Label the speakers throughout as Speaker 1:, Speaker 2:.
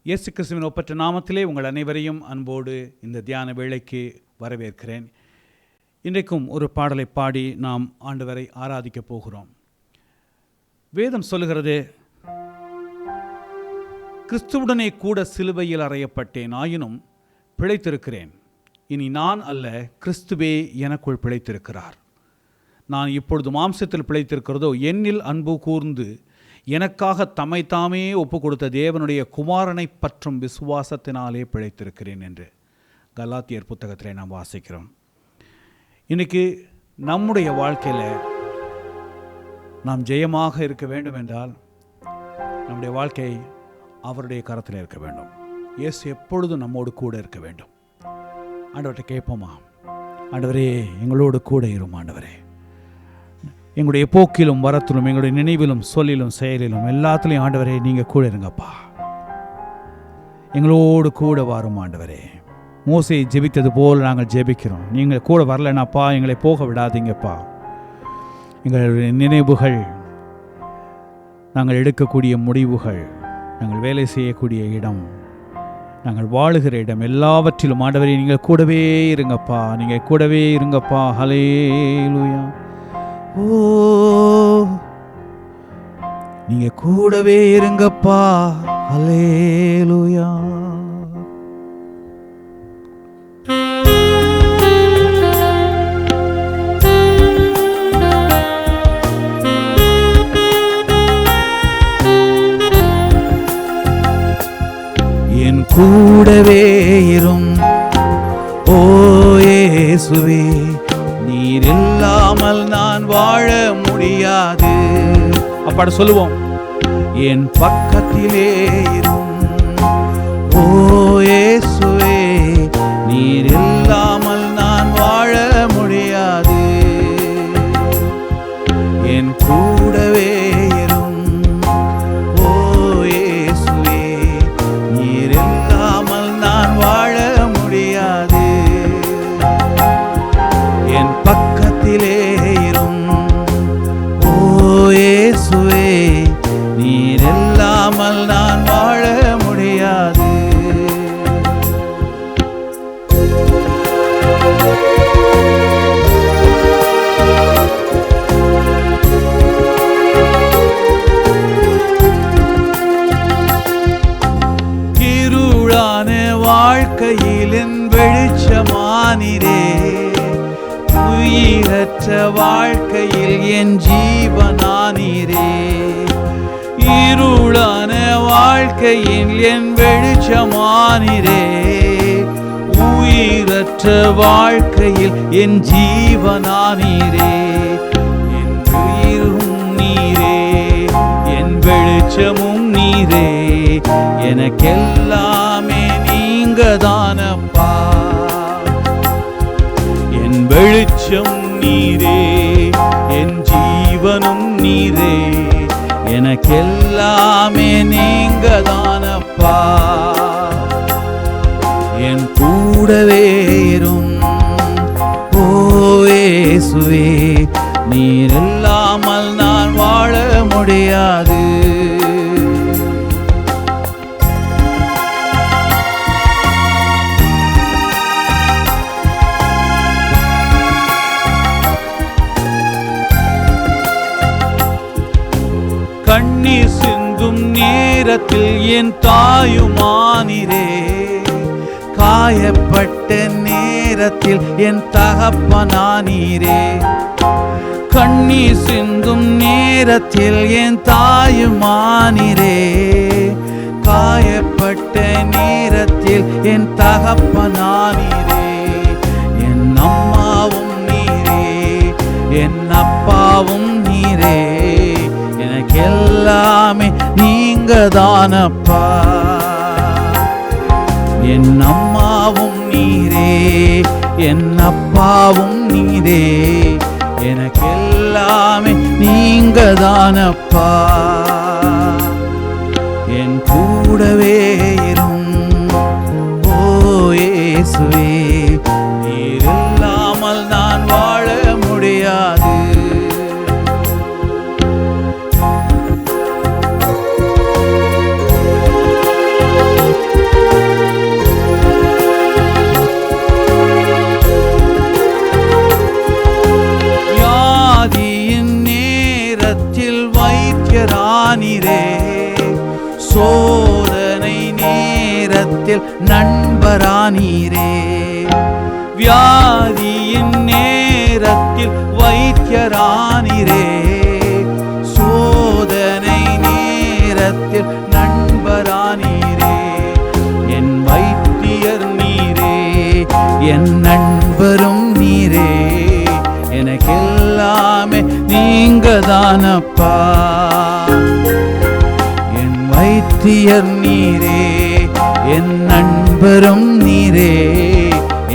Speaker 1: இயேசு கிறிஸ்துவின் ஒப்பற்ற நாமத்திலே உங்கள் அனைவரையும் அன்போடு இந்த தியான வேளைக்கு வரவேற்கிறேன். இன்றைக்கும் ஒரு பாடலை பாடி நாம் ஆண்டவரை ஆராதிக்கப் போகிறோம். வேதம் சொல்லுகிறது, கிறிஸ்துவுடனே கூட சிலுவையில் அறையப்பட்டேன், ஆயினும் பிழைத்திருக்கிறேன். இனி நான் அல்ல, கிறிஸ்துவே எனக்குள் பிழைத்திருக்கிறார். நான் இப்பொழுது மாம்சத்தில் பிழைத்திருக்கிறதோ என்னில் அன்பு கூர்ந்து எனக்காக தம்மை தாமே ஒப்பு கொடுத்த தேவனுடைய குமாரனை பற்றும் விசுவாசத்தினாலே பிழைத்திருக்கிறேன் என்று கலாத்தியர் புத்தகத்திலே நாம் வாசிக்கிறோம். இன்றைக்கி நம்முடைய வாழ்க்கையில் நாம் ஜெயமாக இருக்க வேண்டும் என்றால் நம்முடைய வாழ்க்கை அவருடைய கரத்தில் இருக்க வேண்டும். இயேசு எப்பொழுதும் நம்மோடு கூட இருக்க வேண்டும். ஆண்டவர்கிட்ட கேட்போமா, ஆண்டவரே எங்களோடு கூட இரும், ஆண்டவரே எங்களுடைய போக்கிலும் வரத்திலும் எங்களுடைய நினைவிலும் சொல்லிலும் செயலிலும் எல்லாத்துலேயும் ஆண்டவரே நீங்கள் கூட இருங்கப்பா, எங்களோடு கூட வரும் ஆண்டவரே. மோசே ஜெபித்தது போல் நாங்கள் ஜெபிக்கிறோம். நீங்கள் கூட வரலனாப்பா எங்களை போக விடாதீங்கப்பா. எங்களுடைய நினைவுகள், நாங்கள் எடுக்கக்கூடிய முடிவுகள், நாங்கள் வேலை செய்யக்கூடிய இடம், நாங்கள் வாழுகிற இடம் எல்லாவற்றிலும் ஆண்டவரே நீங்கள் கூடவே இருங்கப்பா, நீங்கள் கூடவே இருங்கப்பா. ஹல்லேலூயா. ஓ, நீங்க கூடவே இருங்கப்பா. ஹல்லேலூயா. என் கூடவே இரும் ஓ இயேசுவே, நீர் இல்லாமல் நான் வாழ முடியாது. அப்பாட சொல்லுவோம், என் பக்கத்திலே இரும் ஓ இயேசுவே, நீர் இல்லாமல் நான் வாழ முடியாது. என் கூடவே இரும் ஓ இயேசுவே, நீர் இல்லாமல் நான் வாழ முடியாது. என் பக்கத்திலே இரும் ஓ இயேசுவே, நீர் இல்லாமல் நான் வாழ முடியாது. இருளான வாழ்க்கையில் என் வெளிச்சமானிரே, உயிரற்ற வாழ்க்கையில் என் ஜீவனானீரே. இருளான வாழ்க்கையில் என் வெளிச்சமானீரே, உயிரற்ற வாழ்க்கையில் என் ஜீவனானீரே. என் உயிரும் நீரே, என் வெளிச்சமும் நீரே, எனக்கெல்லாமே நீங்க தானப்பா. என் வெளிச்சம் நீரே, என் ஜீவனும் நீரே, எனக்கெல்லாமே நீங்க தானப்பா. என் கூடவே இரும் ஓ இயேசுவே, நீர் இல்லாமல் நான் வாழ முடியாது. கண்ணீர் சிந்தும் நேரத்தில் என் தாயுமானிரே, காயப்பட்ட நேரத்தில் என் தகப்பனானீரே. கண்ணீர் சிந்தும் நேரத்தில் என் தாயுமானிரே, காயப்பட்ட நேரத்தில் என் தகப்பனானீரே. என் அம்மாவும் நீரே, என் அப்பாவும் நீரே, எனக்கெல்லாமே நீங்க தானப்பா. என் அம்மாவும் நீரே, என் அப்பாவும் நீரே, எனக்கெல்லாமே நீங்க தானப்பா. என் கூடவே இரும் ஓ இயேசுவே, நீர் இல்லாமல் நான் வாழ முடியாது. நேரத்தில் நண்பரானீரே, வியாதியின் நேரத்தில் வைத்தியரானீரே, சோதனை நேரத்தில் நண்பரானீரே. என் வைத்தியர் நீரே, என் நண்பரும் நீரே, எனக்கெல்லாமே நீங்க தானப்பா. என் வைத்தியர் நீரே, என் நண்பரும் நீரே,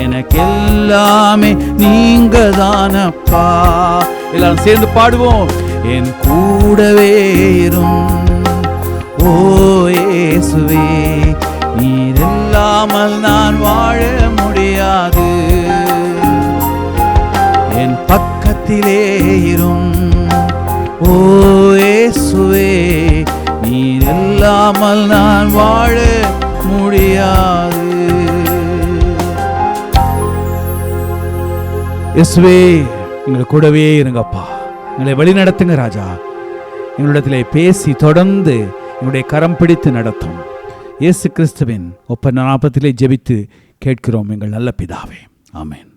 Speaker 1: எனக்கெல்லாமே நீங்க தானப்பா. எல்லாரும் சேர்ந்து பாடுவோம். என் கூடவே இரும் ஓ இயேசுவே, நீர் இல்லாமல் நான் வாழ முடியாது. என் பக்கத்திலே இரும் ஓ இயேசுவே, நீர் இல்லாமல் நான் வாழ முடியாது. இயேசுவே, எங்கள் கூடவே இருங்கப்பா, எங்களை வழி நடத்துங்க ராஜா. எங்களிடத்திலே பேசி தொடர்ந்து எங்களுடைய கரம் பிடித்து நடத்தும். இயேசு கிறிஸ்துவின் ஒப்பந்த நாமத்திலே ஜெபித்து கேட்கிறோம் எங்கள் நல்ல பிதாவே, ஆமென்.